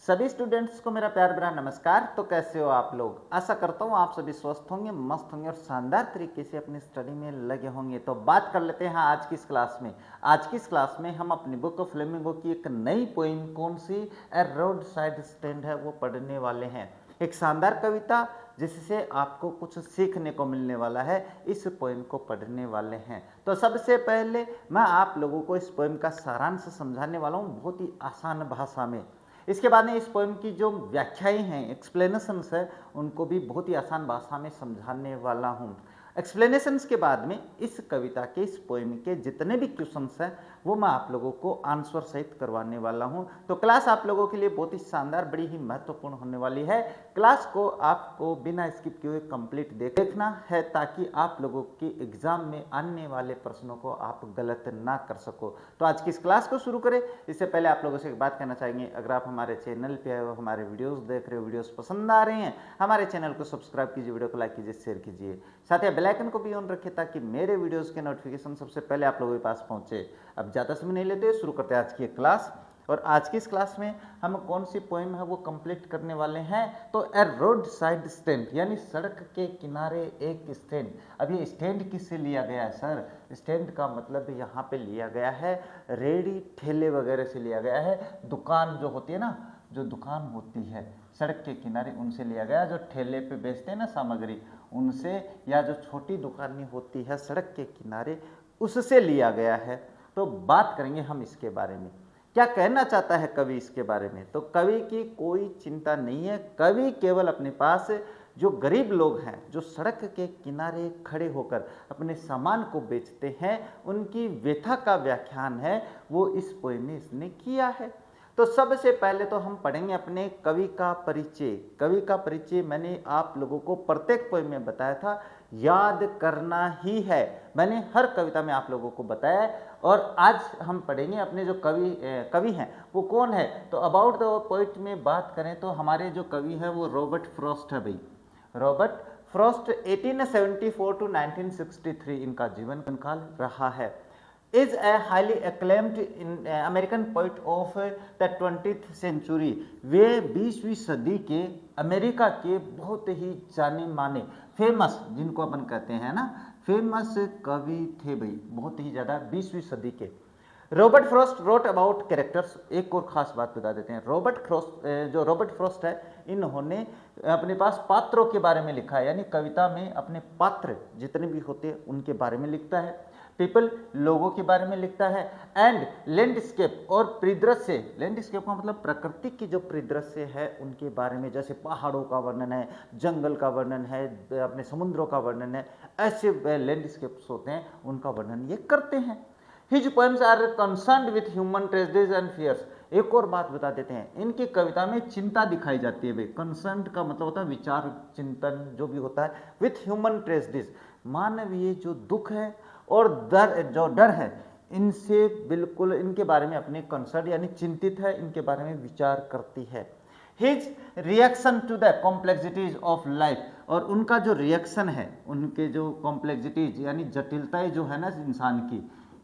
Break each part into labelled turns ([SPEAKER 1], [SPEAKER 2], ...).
[SPEAKER 1] सभी स्टूडेंट्स को मेरा प्यार भरा नमस्कार। तो कैसे हो आप लोग? आशा करता हूँ आप सभी स्वस्थ होंगे, मस्त होंगे और शानदार तरीके से अपनी स्टडी में लगे होंगे। तो बात कर लेते हैं आज की इस क्लास में। आज की इस क्लास में हम अपनी बुक ऑफ फ्लेमिंगो की एक नई पोइम, कौन सी, ए रोड साइड स्टैंड है, वो पढ़ने वाले हैं। एक शानदार कविता जिससे आपको कुछ सीखने को मिलने वाला है, इस पोएम को पढ़ने वाले हैं। तो सबसे पहले मैं आप लोगों को इस पोएम का सारांश समझाने वाला हूँ बहुत ही आसान भाषा में। इसके बाद में इस पोएम की जो व्याख्याएं हैं, एक्सप्लेनेशंस है, उनको भी बहुत ही आसान भाषा में समझाने वाला हूँ। एक्सप्लेनेशंस के बाद में इस कविता के, इस पोएम के जितने भी क्वेश्चंस हैं वो मैं आप लोगों को आंसर सहित करवाने वाला हूं। तो क्लास आप लोगों के लिए बहुत ही शानदार, बड़ी ही महत्वपूर्ण होने वाली है। क्लास को आपको बिना स्किप किए कंप्लीट देखना है ताकि आप लोगों की एग्जाम में आने वाले प्रश्नों को आप गलत ना कर सको। तो आज की इस क्लास को शुरू करें इससे पहले आप लोगों से एक बात कहना चाहेंगे, अगर आप हमारे चैनल पे आए हो, हमारे वीडियोस देख रहे हो, वीडियोस पसंद आ रहे हैं, हमारे चैनल को सब्सक्राइब कीजिए, वीडियो को लाइक कीजिए, शेयर कीजिए, साथ ही बेल आइकन को भी ऑन रखिए ताकि मेरे वीडियोस के नोटिफिकेशन सबसे पहले आप लोगों के पास पहुंचे। अब ज़्यादा समय नहीं लेते, शुरू करते हैं आज की क्लास। और आज की इस क्लास में हम कौन सी पोएम है वो कंप्लीट करने वाले हैं। तो ए रोड साइड स्टैंड, यानी सड़क के किनारे एक स्टैंड। अब ये स्टैंड किससे लिया गया है सर? स्टैंड का मतलब यहाँ पे लिया गया है रेडी ठेले वगैरह से लिया गया है। दुकान जो होती है ना, जो दुकान होती है सड़क के किनारे, उनसे लिया गया। जो ठेले पे बेचते हैं ना सामग्री, उनसे, या जो छोटी दुकानें होती है सड़क के किनारे, उससे लिया गया है। तो बात करेंगे हम इसके बारे में, क्या कहना चाहता है कवि इसके बारे में। तो कवि की कोई चिंता नहीं है, कवि केवल अपने पास जो गरीब लोग हैं, जो सड़क के किनारे खड़े होकर अपने सामान को बेचते हैं, उनकी व्यथा का व्याख्यान है वो इस पोएम में इसने किया है। तो सबसे पहले तो हम पढ़ेंगे अपने कवि का परिचय। कवि का परिचय मैंने आप लोगों को प्रत्येक पोएम में बताया था, याद करना ही है। मैंने हर कविता में आप लोगों को बताया है। और आज हम पढ़ेंगे अपने जो कवि हैं वो कौन है। तो अबाउट द पोइट में बात करें तो हमारे जो कवि हैं वो रॉबर्ट फ्रॉस्ट है भाई। रॉबर्ट फ्रॉस्ट 1874 टू 1963 इनका जीवन काल रहा है। Is a highly acclaimed American poet of the 20th century. वे 20वीं सदी के अमेरिका के बहुत ही जाने माने, फेमस, जिनको अपन कहते हैं ना, फेमस कवि थे भाई, बहुत ही ज़्यादा 20वीं सदी के। Robert Frost wrote about characters. एक और खास बात बता देते हैं, जो रॉबर्ट फ्रॉस्ट है, इन्होंने अपने पास पात्रों के बारे में लिखा है, यानी कविता में अपने पात्र जितने भी होते हैं उनके बारे में लिखता है। पीपल, लोगों के बारे में लिखता है। एंड लैंडस्केप, और परिदृश्य, लैंडस्केप का मतलब प्रकृति की जो परिदृश्य है उनके बारे में, जैसे पहाड़ों का वर्णन है, जंगल का वर्णन है, अपने समुद्रों का वर्णन है, ऐसे लैंडस्केप्स होते हैं उनका वर्णन ये करते हैं। His poems are concerned with human tragedies and fears. एक और बात बता देते हैं, इनकी कविता में चिंता दिखाई जाती है भाई। कंसर्न्ड का मतलब होता है विचार, चिंतन जो भी होता है, विथ ह्यूमन ट्रेजेडीज, मानवीय जो दुख है और जो डर है, इनसे बिल्कुल, इनके बारे में अपने कंसर्न यानी चिंतित है, इनके बारे में विचार करती है। His reaction to the complexities of life, और उनका जो रिएक्शन है, उनके जो कॉम्प्लेक्सिटीज यानी जटिलताएं जो है ना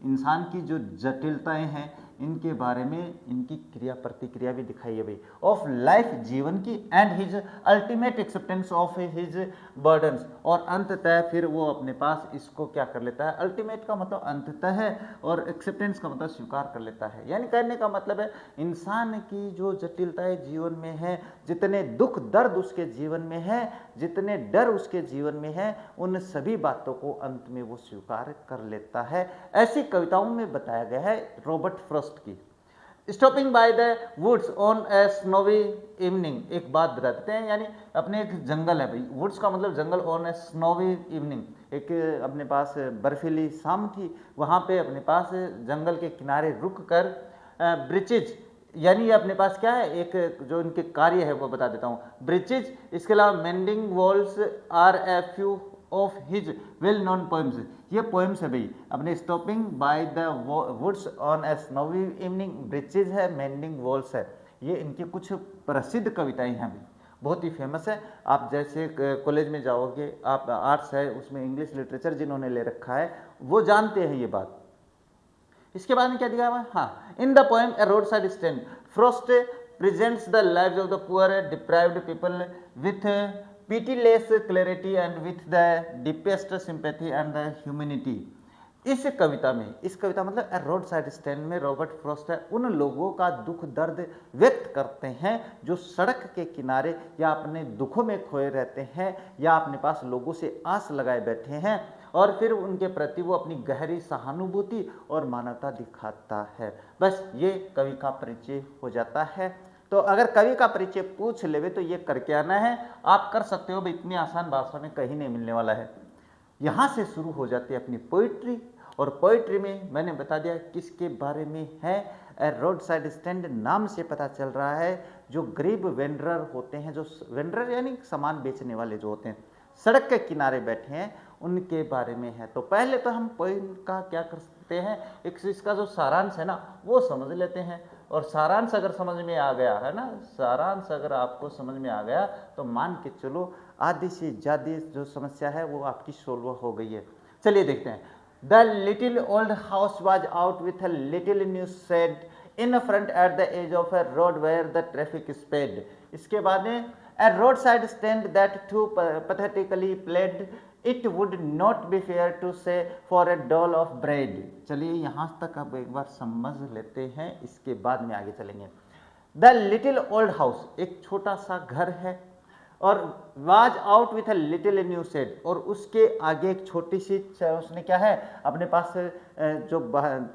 [SPEAKER 1] इंसान की जो जटिलताएं हैं, इनके बारे में इनकी क्रिया प्रतिक्रिया भी दिखाई है भाई, ऑफ लाइफ, जीवन की, and his ultimate acceptance of his burdens, और अंततः फिर वो अपने पास इसको क्या कर लेता है, अल्टीमेट का मतलब अंततः है और एक्सेप्टेंस का मतलब स्वीकार कर लेता है। यानी कहने का मतलब है इंसान की जो जटिलताएं जीवन में है, जितने दुख दर्द उसके जीवन में है, जितने डर उसके जीवन में है, उन सभी बातों को अंत में वो स्वीकार कर लेता है। ऐसी कविताओं में बताया गया है रॉबर्ट फ्रॉस्ट की। Stopping by the woods on a snowy evening, एक बात बता देते हैं, यानी अपने एक जंगल है भाई, वुड्स का मतलब जंगल, ऑन ए स्नोवी इवनिंग, एक अपने पास बर्फीली शाम थी, वहाँ पे अपने पास जंगल के किनारे रुक कर ब्रिचेज, यानी अपने पास क्या है, एक जो इनके कार्य है वो बता देता हूँ, ब्रिचेज, इसके अलावा mending walls are a few of his well known poems. ये पोएम्स है भाई अपने, stopping by the woods on a snowy evening, birches है, मेंडिंग वॉल्स है, ये इनकी कुछ प्रसिद्ध कविताएं हैं भाई, बहुत ही फेमस है। आप जैसे कॉलेज में जाओगे, आप आर्ट्स है उसमें इंग्लिश लिटरेचर जिन्होंने ले रखा है वो जानते हैं ये बात। इसके बाद में क्या दिया हुआ है, हाँ, in the poem A road side stand, Frost presents the lives of the poor deprived people with pitiless clarity and with the deepest sympathy and the humanity. इस कविता मतलब ए रोड साइड स्टैंड में रॉबर्ट फ्रॉस्ट है उन लोगों का दुख दर्द व्यक्त करते हैं जो सड़क के किनारे या अपने दुखों में खोए रहते हैं या अपने पास लोगों से आस लगाए बैठे हैं और फिर उनके प्रति वो अपनी गहरी सहानुभूति और मानवता दिखाता है। बस ये कवि का परिचय हो जाता है। तो अगर कवि का परिचय पूछ लेवे तो ये करके आना है, आप कर सकते हो, इतनी आसान भाषा में कहीं नहीं मिलने वाला है। यहाँ से शुरू हो जाती है अपनी पोइट्री और पोइट्री में मैंने बता दिया किसके बारे में है। रोड साइड स्टैंड नाम से पता चल रहा है जो गरीब वेंडरर होते हैं, जो वेंडरर यानी सामान बेचने वाले जो होते हैं सड़क के किनारे बैठे हैं उनके बारे में है। तो पहले तो हम पोइम का क्या कर सकते हैं, एक इसका जो सारांश है ना वो समझ लेते हैं। और सारांश अगर समझ में आ गया है ना, सारांश अगर आपको समझ में आ गया तो मान के चलो आधी से ज़्यादा जो समस्या है वो आपकी सोल्व हो गई है। चलिए देखते हैं। The little old house was out with a little new shed in front at the edge of a road where the traffic sped. इसके बाद में a roadside stand that too pathetically played it would not be fair to say for a doll of bread। चलिए यहाँ तक अब एक बार समझ लेते हैं, इसके बाद में आगे चलेंगे। द लिटिल ओल्ड हाउस एक छोटा सा घर है और was out with a little new shed और उसके आगे एक छोटी सी उसने क्या है अपने पास जो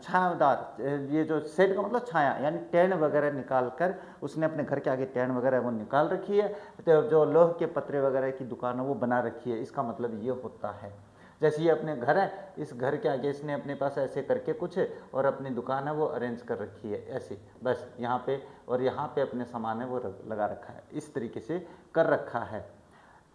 [SPEAKER 1] छायादार, ये जो शेड का मतलब छाया यानी टेन वगैरह निकाल कर उसने अपने घर के आगे टेन वगैरह वो निकाल रखी है। तो जो लोह के पत्रे वगैरह की दुकान है वो बना रखी है। इसका मतलब ये होता है जैसे ये अपने घर है, इस घर के आगे इसने अपने पास ऐसे करके कुछ और अपनी दुकान है वो अरेंज कर रखी है ऐसे, बस यहाँ पे और यहाँ पे अपने सामान है वो लगा रखा है, इस तरीके से कर रखा है।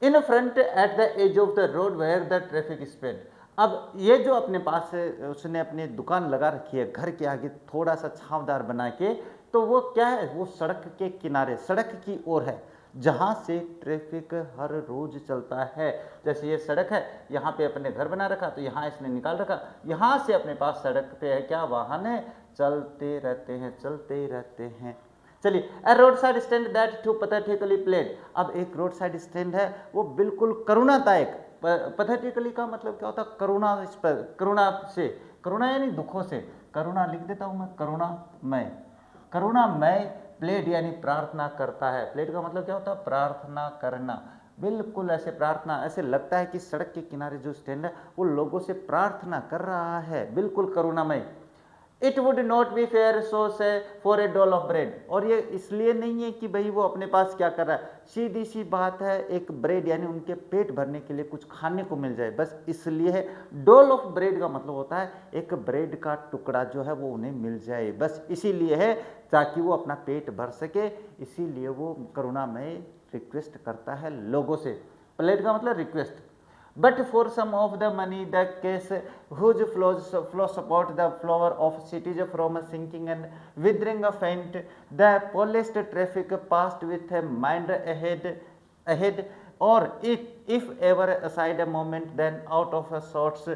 [SPEAKER 1] In front at the edge of the road where the traffic sped. अब ये जो अपने पास उसने अपनी दुकान लगा रखी है घर के आगे थोड़ा सा छावदार बना के, तो वो क्या है, वो सड़क के किनारे सड़क की ओर है जहाँ से ट्रैफिक हर रोज चलता है। जैसे ये सड़क है, यहाँ पे अपने घर बना रखा तो यहाँ इसने निकाल रखा, यहाँ से अपने पास सड़क पे है क्या वाहन है, चलते रहते हैं चलते रहते हैं। चलिए, a road side stand that too pathetically pled. अब एक रोड साइड स्टैंड है वो बिल्कुल करुणादायक, पैथेटिकली का मतलब क्या होता है, करुणा, इस पर करुणा से, करुणा यानी दुखों से, करुणा लिख देता हूँ मैं, करुणामय, करुणामय प्लेड यानी प्रार्थना करता है। प्लेड का मतलब क्या होता है, प्रार्थना करना, बिल्कुल ऐसे प्रार्थना, ऐसे लगता है कि सड़क के किनारे जो स्टैंड है वो लोगों से प्रार्थना कर रहा है, बिल्कुल करुणामय। It would not be fair so say for a dole of bread. और ये इसलिए नहीं है कि भाई वो अपने पास क्या कर रहा है, सीधी सी बात है, एक ब्रेड यानी उनके पेट भरने के लिए कुछ खाने को मिल जाए, बस इसलिए है। डॉल ऑफ ब्रेड का मतलब होता है एक ब्रेड का टुकड़ा जो है वो उन्हें मिल जाए, बस इसीलिए है ताकि वो अपना पेट भर सके, इसीलिए वो करुणामय रिक्वेस्ट करता है लोगों से। प्लेट का मतलब request. But for some of the money, the case whose flow support the flower of cities from sinking and withering a faint, the polished traffic passed with a mind ahead, or if ever aside a moment, then out of sorts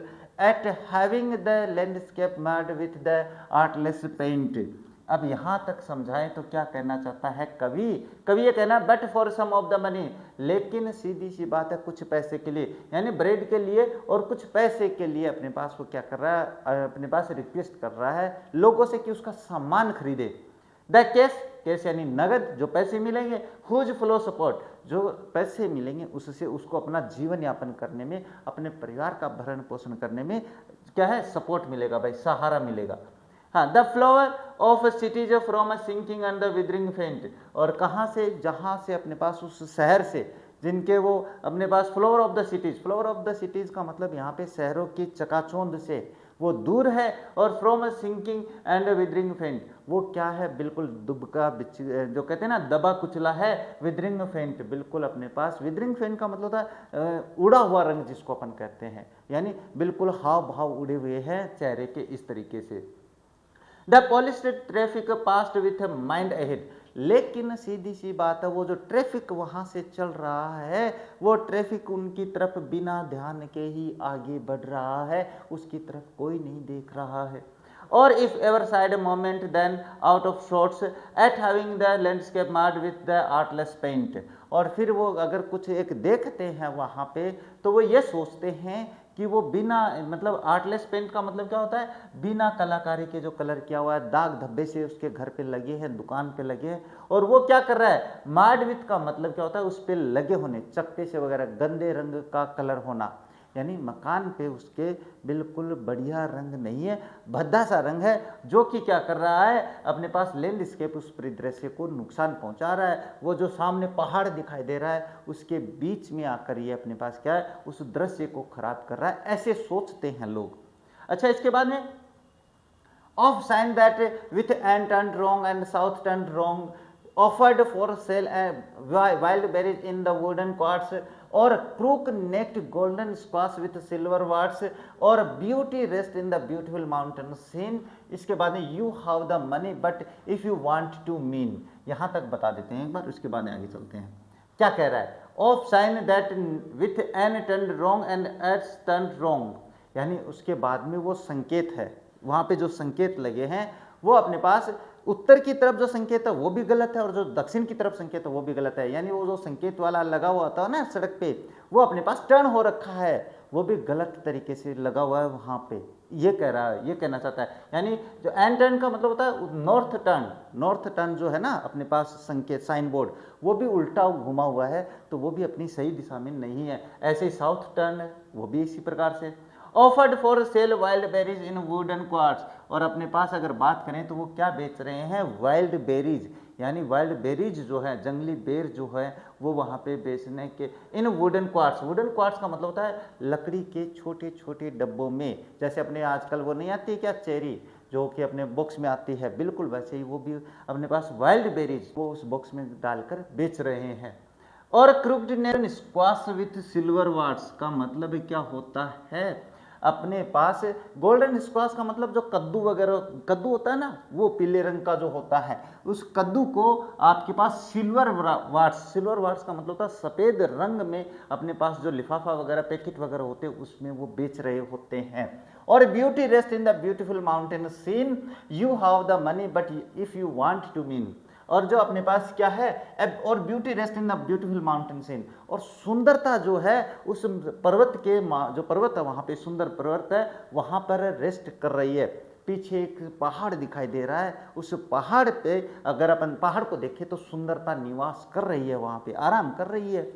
[SPEAKER 1] at having the landscape marred with the artless paint। अब यहाँ तक समझाएं तो क्या कहना चाहता है कवि, कवि ये कहना but for some of the money, लेकिन सीधी सी बात है कुछ पैसे के लिए, यानी ब्रेड के लिए और कुछ पैसे के लिए अपने पास वो क्या कर रहा है, अपने पास रिक्वेस्ट कर रहा है लोगों से कि उसका सामान खरीदे। द कैश यानी नगद, जो पैसे मिलेंगे, हुज फ्लो सपोर्ट, जो पैसे मिलेंगे उससे उसको अपना जीवन यापन करने में, अपने परिवार का भरण पोषण करने में क्या है, सपोर्ट मिलेगा भाई, सहारा मिलेगा। हाँ, the flower of cities from a sinking and the withering faint, और कहाँ से, जहाँ से अपने पास उस शहर से जिनके वो अपने पास flower of the cities, flower of the cities का मतलब यहाँ पे शहरों की चकाचौंध से वो दूर है, और from a sinking and withering faint वो क्या है, बिल्कुल दुबका जो कहते हैं ना दबा कुचला है, विदरिंग फेंट बिल्कुल अपने पास, विदरिंग फेंट का मतलब होता है उड़ा हुआ रंग जिसको अपन कहते हैं, यानी बिल्कुल हाव भाव उड़े हुए हैं चेहरे के, इस तरीके से। The polished traffic past with mind ahead, लेकिन सीधी सी बात है वो जो ट्रैफिक वहाँ से चल रहा है वो ट्रैफिक उनकी तरफ बिना ध्यान के ही आगे बढ़ रहा है, उसकी तरफ कोई नहीं देख रहा है। और if ever side moment then out of sorts at having the landscape marred with the artless paint. और फिर वो अगर कुछ एक देखते हैं वहाँ पे तो वो ये सोचते हैं कि वो बिना मतलब आर्टलेस पेंट का मतलब क्या होता है, बिना कलाकारी के जो कलर किया हुआ है, दाग धब्बे से उसके घर पे लगे हैं, दुकान पे लगे हैं, और वो क्या कर रहा है, मार्ड विथ का मतलब क्या होता है, उस पे लगे होने, चकते से वगैरह गंदे रंग का कलर होना, यानी मकान पे उसके बिल्कुल बढ़िया रंग नहीं है, भद्दा सा रंग है, जो कि क्या कर रहा है, अपने पास लैंडस्केप उस परिदृश्य को नुकसान पहुंचा रहा है। वो जो सामने पहाड़ दिखाई दे रहा है उसके बीच में आकर ये अपने पास क्या है, उस दृश्य को खराब कर रहा है, ऐसे सोचते हैं लोग। अच्छा, इसके बाद में of sign that with and turn wrong and south turn wrong offered for sale wild berries in the wooden quartz or crook necked golden squash with silver warts or beauty rest in the beautiful mountain scene। इसके बाद में you have the money but if you want to mean, यहाँ तक बता देते हैं एक बार, उसके बाद आगे चलते हैं। क्या कह रहा है, of sign that with N turn wrong and S turn wrong, यानी उसके बाद में वो संकेत है, वहाँ पे जो संकेत लगे हैं वो अपने पास उत्तर की तरफ जो संकेत है वो भी गलत है और जो दक्षिण की तरफ संकेत है वो भी गलत है, यानी वो जो संकेत वाला लगा हुआ था ना सड़क पे, वो अपने पास टर्न हो रखा है, वो भी गलत तरीके से लगा हुआ है वहाँ पे, ये कह रहा है, ये कहना चाहता है। यानी जो एन टर्न का मतलब होता है नॉर्थ टर्न, नॉर्थ टर्न जो है ना अपने पास संकेत साइन बोर्ड, वो भी उल्टा घुमा हुआ है, तो वो भी अपनी सही दिशा में नहीं है। ऐसे ही साउथ टर्न है, वो भी इसी प्रकार से। Offered for sale wild berries in wooden quartz, और अपने पास अगर बात करें तो वो क्या बेच रहे हैं, वाइल्ड बेरीज, यानी वाइल्ड बेरीज जो है, जंगली बेर जो है वो वहाँ पे बेचने के, इन वुडन क्वार्ट्स, वुडन क्वार्ट्स का मतलब होता है लकड़ी के छोटे छोटे डब्बों में, जैसे अपने आजकल वो नहीं आती क्या चेरी, जो कि अपने बॉक्स में आती है, बिल्कुल वैसे ही वो भी अपने पास वाइल्ड बेरीज वो उस बॉक्स में डालकर बेच रहे हैं। और crooked nail squash with silver warts का मतलब क्या होता है, अपने पास गोल्डन स्क्वाश का मतलब जो कद्दू वगैरह, कद्दू होता है ना वो पीले रंग का जो होता है, उस कद्दू को आपके पास सिल्वर वार्ट्स, सिल्वर वार्ट्स का मतलब होता है सफ़ेद रंग में अपने पास जो लिफाफा वगैरह पैकेट वगैरह होते हैं उसमें वो बेच रहे होते हैं। और beauty rest in the beautiful mountain scene, you have the money but if you want to mean, और जो अपने पास क्या है, और beauty rest in the beautiful mountain scene, और सुंदरता जो है उस पर्वत के, जो पर्वत है वहाँ पे सुंदर पर्वत है वहाँ पर रेस्ट कर रही है। पीछे एक पहाड़ दिखाई दे रहा है, उस पहाड़ पे अगर अपन पहाड़ को देखें तो सुंदरता निवास कर रही है, वहाँ पे आराम कर रही है।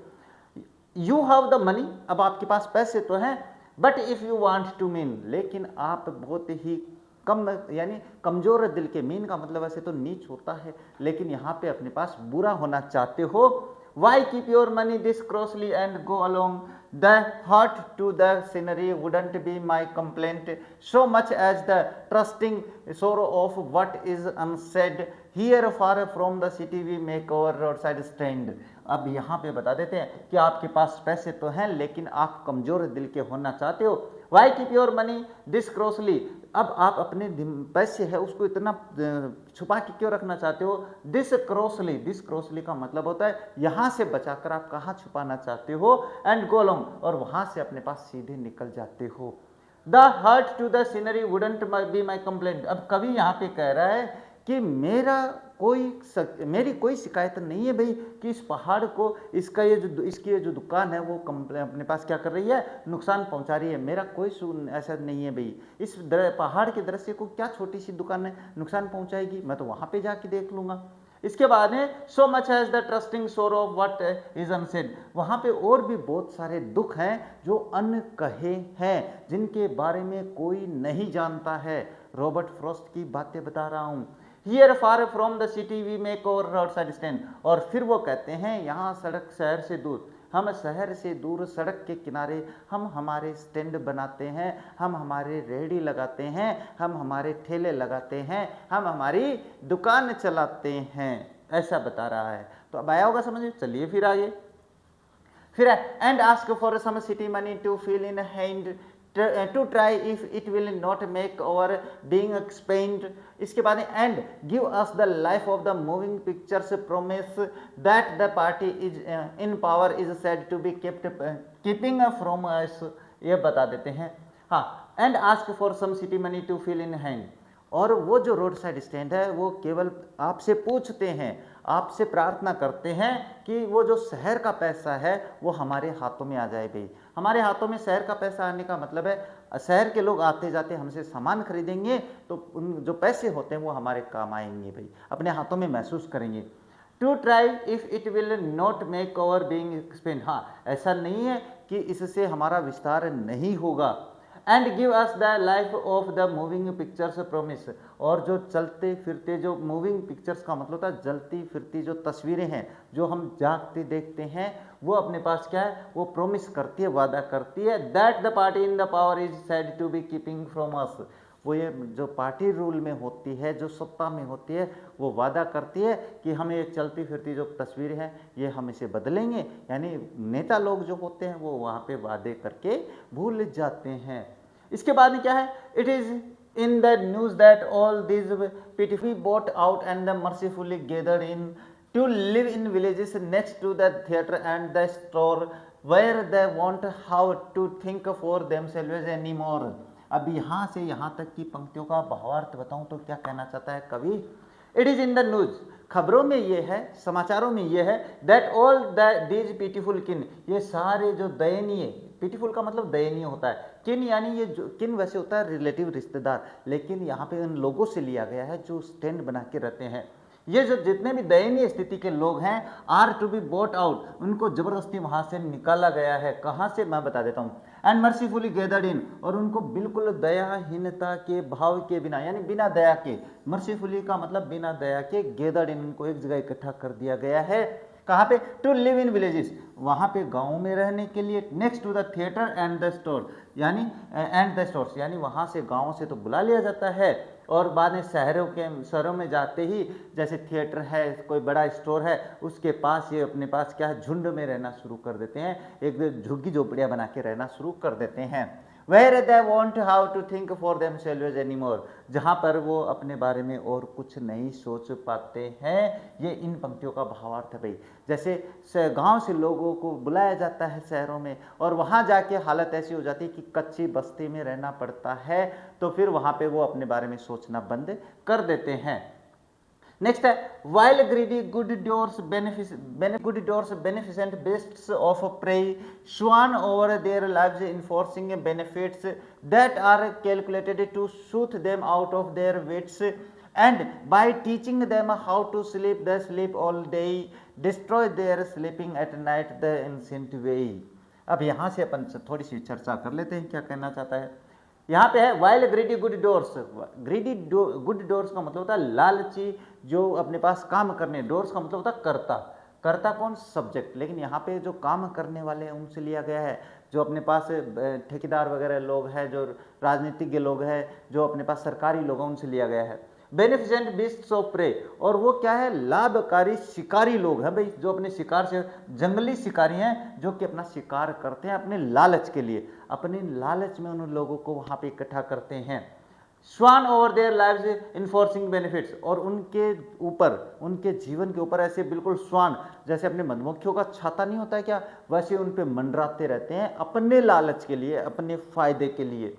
[SPEAKER 1] यू हैव द मनी, अब आपके पास पैसे तो हैं, but if you want to mean, लेकिन आप बहुत ही कम, यानी कमजोर दिल के, मीन का मतलब वैसे तो नीच होता है, लेकिन यहाँ पे अपने पास बुरा होना चाहते हो। Why keep your money this crossly and go along the hurt to the scenery wouldn't be my complaint so much as the trusting sorrow of what is unsaid here far from the city we make our road side stand. अब यहाँ पे बता देते हैं कि आपके पास पैसे तो हैं लेकिन आप कमजोर दिल के होना चाहते हो। Why keep your money this crossly, अब आप अपने पैसे है उसको इतना छुपा के क्यों रखना चाहते हो। दिस क्रॉसली, दिस क्रॉसली का मतलब होता है यहाँ से बचाकर आप कहाँ छुपाना चाहते हो, एंड गो अलोंग, और वहाँ से अपने पास सीधे निकल जाते हो। The hurt to the scenery wouldn't be my complaint, अब कवि यहाँ पे कह रहा है कि मेरी कोई शिकायत नहीं है भाई कि इस पहाड़ को, इसकी ये जो दुकान है वो अपने पास क्या कर रही है, नुकसान पहुंचा रही है, मेरा कोई ऐसा नहीं है भाई, इस पहाड़ के दृश्य को क्या छोटी सी दुकान है नुकसान पहुंचाएगी, मैं तो वहां पे जाके देख लूंगा। इसके बाद है so much has the trusting sorrow of what is unsaid, वहां पे और भी बहुत सारे दुख हैं जो अनकहे हैं, जिनके बारे में कोई नहीं जानता है। रॉबर्ट फ्रॉस्ट की बातें बता रहा हूं। Here far from the city we make our road side stand, और फिर वो कहते हैं यहाँ सड़क, शहर से दूर, हम शहर से दूर सड़क के किनारे हम हमारे स्टैंड बनाते हैं, हम हमारे रेहड़ी लगाते हैं, हम हमारे ठेले लगाते हैं, हम हमारी दुकान चलाते हैं, ऐसा बता रहा है। तो अब आया होगा समझ, चलिए फिर आगे। फिर and ask for some city money to feel in hand to try if it will not make our being expand। इसके बाद and give us the life of the moving pictures promise that the party is in power is said to be keeping from us, ये बता देते हैं। हाँ, and ask for some city money to fill in hand, और वो जो road side stand है वो केवल आपसे पूछते हैं, आपसे प्रार्थना करते हैं कि वो जो शहर का पैसा है वो हमारे हाथों में आ जाए भाई। हमारे हाथों में शहर का पैसा आने का मतलब है शहर के लोग आते जाते हमसे सामान खरीदेंगे तो उन जो पैसे होते हैं वो हमारे काम आएंगे भाई, अपने हाथों में महसूस करेंगे। To try if it will not make over being expand, हाँ ऐसा नहीं है कि इससे हमारा विस्तार नहीं होगा। And give us the life of the moving pictures promise, और जो चलते फिरते जो मूविंग पिक्चर्स का मतलब होता है जलती फिरती जो तस्वीरें हैं जो हम जागते देखते हैं, वो अपने पास क्या है, वो प्रोमिस करती है, वादा करती है, that the party in the power is said to be keeping from us. वो ये जो पार्टी रूल में होती है, जो सत्ता में होती है, वो वादा करती है कि हमें ये चलती फिरती जो तस्वीरें हैं ये हम इसे बदलेंगे। यानी नेता लोग जो होते हैं वो वहाँ पे वादे करके भूल जाते हैं। इसके बाद में क्या है, it is in the news that all this pitifully bought out and the mercifully gathered in to live in villages next to the theatre and the store where they won't how to think for themselves any more. अब यहाँ से यहाँ तक की पंक्तियों का भावार्थ बताऊं तो क्या कहना चाहता है कवि। It is in the news, खबरों में ये है, समाचारों में ये है, दैट ऑल दीज पीटीफुल किन, ये सारे जो दयनीय, पीटीफुल का मतलब दयनीय होता है, किन यानी ये जो किन वैसे होता है रिलेटिव रिश्तेदार, लेकिन यहाँ पे इन लोगों से लिया गया है जो स्टैंड बना के रहते हैं। ये जो जितने भी दयनीय स्थिति के लोग हैं are to be bought out, उनको जबरदस्ती वहां से निकाला गया है। कहाँ से मैं बता देता हूँ, एंड मर्सीफुली गेदर्ड इन, और उनको बिल्कुल दयाहीनता के भाव के बिना, यानी बिना दया के, मर्सीफुली का मतलब बिना दया के, गेदर्ड इन, उनको एक जगह इकट्ठा कर दिया गया है। कहाँ पे, टू लिव इन विलेजेस, वहाँ पे गाँव में रहने के लिए, next to the theatre and the store, यानी एंड द स्टोर्स, यानी वहाँ से गाँव से तो बुला लिया जाता है और बाद में शहरों में जाते ही जैसे थिएटर है, कोई बड़ा स्टोर है, उसके पास ये अपने पास क्या है, झुंड में रहना शुरू कर देते हैं, एक झुग्गी झोपड़ियाँ बना के रहना शुरू कर देते हैं। Where they won't how to think for themselves any more, जहाँ पर वो अपने बारे में और कुछ नहीं सोच पाते हैं। ये इन पंक्तियों का भावार्थ है भाई। जैसे गांव से लोगों को बुलाया जाता है शहरों में और वहाँ जाके हालत ऐसी हो जाती है कि कच्ची बस्ती में रहना पड़ता है, तो फिर वहाँ पे वो अपने बारे में सोचना बंद कर देते हैं। नेक्स्ट है, while greedy good doors beneficent beasts of prey swan over their lives enforcing benefits that are calculated to soothe them out of their wits, and by teaching them how to sleep they sleep all day, destroy their sleeping at night the ancient way। अब यहाँ से अपन थोड़ी सी चर्चा कर लेते हैं क्या कहना चाहता है। यहाँ पे है while greedy good doors, greedy good doors का मतलब होता है लालची जो अपने पास काम करने, डोर्स का मतलब होता है कर्ता, कर्ता कौन, सब्जेक्ट, लेकिन यहाँ पे जो काम करने वाले हैं उनसे लिया गया है, जो अपने पास ठेकेदार वगैरह लोग हैं, जो राजनीतिज्ञ लोग हैं, जो अपने पास सरकारी लोग हैं, उनसे लिया गया है। बेनिफिशेंट बीस्ट्स ऑफ प्रे, और वो क्या है, लाभकारी शिकारी लोग हैं भाई, जो अपने शिकार से, जंगली शिकारी हैं जो कि अपना शिकार करते हैं अपने लालच के लिए, अपने लालच में उन लोगों को वहाँ पे इकट्ठा करते हैं। Swarm over their lives enforcing benefits, और उनके ऊपर, उनके जीवन के ऊपर ऐसे बिल्कुल स्वान, जैसे अपने मधुमक्खियों का छाता नहीं होता है क्या, वैसे उन पे मंडराते रहते हैं अपने लालच के लिए, अपने फायदे के लिए।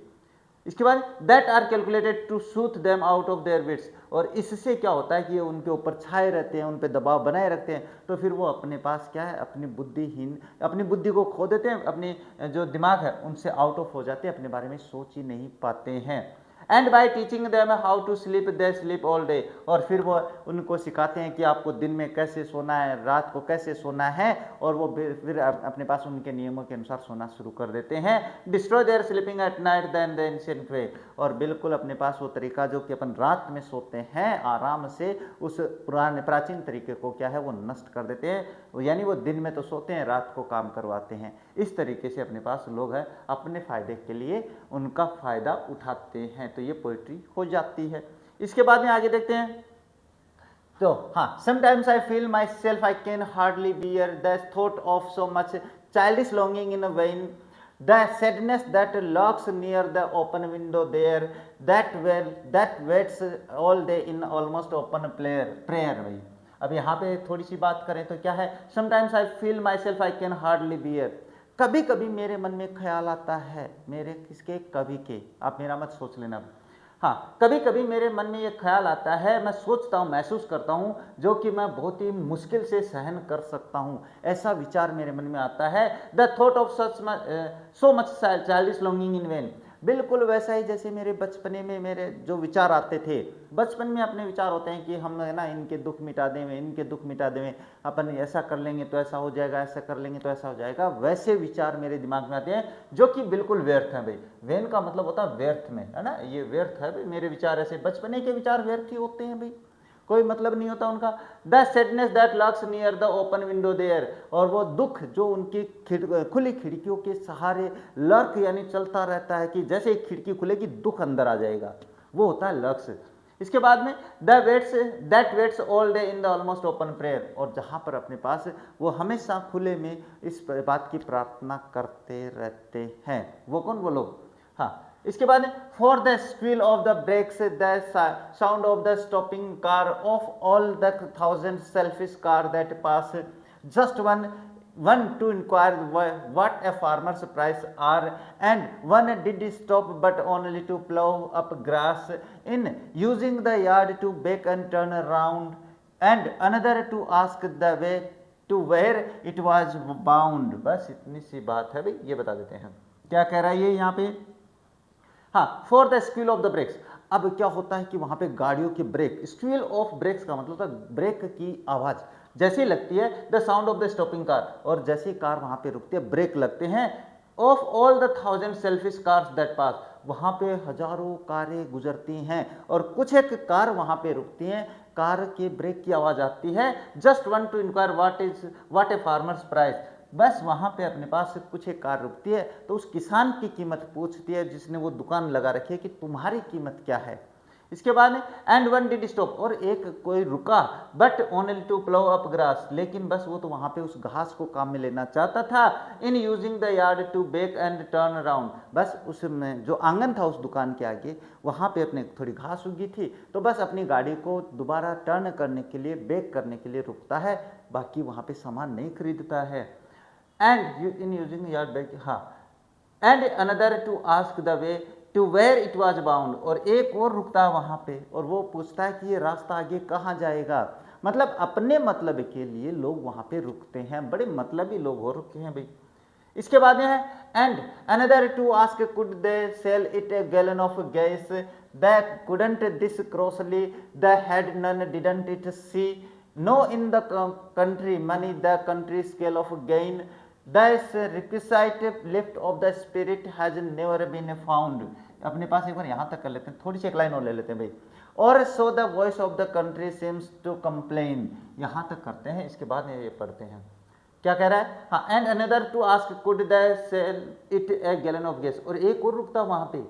[SPEAKER 1] इसके बाद that are calculated to soothe them out of their wits, और इससे क्या होता है कि ये उनके ऊपर छाए रहते हैं, उन पे दबाव बनाए रखते हैं, तो फिर वो अपने पास क्या है, अपनी बुद्धि को खो देते हैं, अपनी जो दिमाग है उनसे आउट ऑफ हो जाते हैं, अपने बारे में सोच ही नहीं पाते हैं। And by teaching them how to sleep they sleep all day, और फिर वो उनको सिखाते हैं कि आपको दिन में कैसे सोना है, रात को कैसे सोना है, और वो फिर अपने पास उनके नियमों के अनुसार सोना शुरू कर देते हैं। Destroy their sleeping at night then the ancient way, और बिल्कुल अपने पास वो तरीका जो कि अपन रात में सोते हैं आराम से, उस पुराने प्राचीन तरीके को क्या है वो नष्ट कर देते हैं, यानी वो दिन में तो सोते हैं, रात को काम करवाते हैं। इस तरीके से अपने पास लोग हैं, अपने फायदे के लिए उनका फायदा उठाते हैं, तो ये पोइट्री हो जाती है। इसके बाद में आगे देखते हैं, तो हाँ, sometimes I feel myself I can hardly bear the thought of so much childish longing in vain the sadness that locks near the open window there that waits all day in almost open prayer भाई। अब यहाँ पे थोड़ी सी बात करें तो क्या है, sometimes I feel myself I can hardly bear, कभी कभी मेरे मन में ख्याल आता है, मेरे किसके, कवि के, आप मेरा मत सोच लेना, हाँ, कभी कभी मेरे मन में ये ख्याल आता है, मैं सोचता हूँ, महसूस करता हूँ, जो कि मैं बहुत ही मुश्किल से सहन कर सकता हूँ, ऐसा विचार मेरे मन में आता है। The thought of such so much childish longing in when. बिल्कुल वैसा ही जैसे मेरे बचपने में मेरे जो विचार आते थे, बचपन में अपने विचार होते हैं कि हम है ना इनके दुख मिटा दें, इनके दुख मिटा दें, अपन ऐसा कर लेंगे तो ऐसा हो जाएगा, ऐसा कर लेंगे तो ऐसा हो जाएगा, वैसे विचार मेरे दिमाग में आते हैं जो कि बिल्कुल व्यर्थ है भाई। वेन का मतलब होता है व्यर्थ में, है ना, ये व्यर्थ है भाई, मेरे विचार ऐसे बचपने के विचार व्यर्थ ही होते हैं भाई, कोई मतलब नहीं होता उनका। The sadness that lurks near the open window there, और वो दुख जो उनकी खुली खिड़कियों के सहारे लर्क यानी चलता रहता है कि जैसे एक खिड़की खुलेगी दुख अंदर आ जाएगा, वो होता है लक्स। इसके बाद में the waits that waits all day in the almost open prayer, और जहाँ पर अपने पास वो हमेशा खुले में इस बात की प्रार्थना करते रहते हैं। वो कौन, वो लोग। हाँ, इसके बाद for the squeal of the brakes, the sound of the stopping car, of all the thousand selfish car that pass, just one to inquire what a farmer's price are, and one did stop but only to plow up grass in using the yard to bake and turn around, and another to ask the way to where it was bound। बस इतनी सी बात है भाई, ये बता देते हैं क्या कह रहा है ये यहाँ पे। हाँ, for the squeal of the brakes, अब क्या होता है कि वहां पे गाड़ियों के ब्रेक, स्क्वील ऑफ ब्रेक्स का मतलब था ब्रेक की आवाज जैसी लगती है, the sound of the stopping car, और जैसी कार वहां पे रुकती है ब्रेक लगते हैं, of all the thousand selfish cars that pass, वहां पे हजारों कारें गुजरती हैं और कुछ एक कार वहां पे रुकती हैं, कार के ब्रेक की आवाज आती है, just one to inquire what a farmer's price, बस वहां पे अपने पास कुछ एक कार रुकती है तो उस किसान की कीमत पूछती है जिसने वो दुकान लगा रखी है कि तुम्हारी कीमत क्या है। इसके बाद एंड वन डिड स्टॉप, और एक कोई रुका, but only to plough up grass, लेकिन बस वो तो वहां पे उस घास को काम में लेना चाहता था, in using the yard to back and turn around, बस उसमें जो आंगन था उस दुकान के आगे वहां पे अपने थोड़ी घास उगी थी तो बस अपनी गाड़ी को दोबारा टर्न करने के लिए, बेक करने के लिए रुकता है, बाकी वहां पे सामान नहीं खरीदता है। And in using yard back, हाँ, and another to ask the way to where it was bound, और एक और रुकता है वहां पे और वो पूछता है कि ये रास्ता आगे कहाँ जाएगा। मतलब अपने मतलब के लिए लोग वहां पे रुकते हैं, बड़े मतलबी लोग हो रखे हैं भाई। इसके बाद में है and another to ask could they sell it a gallon of gas, they couldn't this crossly, they had none didn't it see, no in the country money the country scale of gain, This requisite lift of the spirit has never been found। अपने पास एक बार यहाँ तक कर लेते हैं, थोड़ी सी एक line और ले लेते हैं भाई। और so the voice of the country seems to complain, यहाँ तक करते हैं, इसके बाद ये पढ़ते हैं क्या कह रहा है। हाँ, and another to ask could they sell it a gallon of gas, और एक और रुकता वहाँ पे,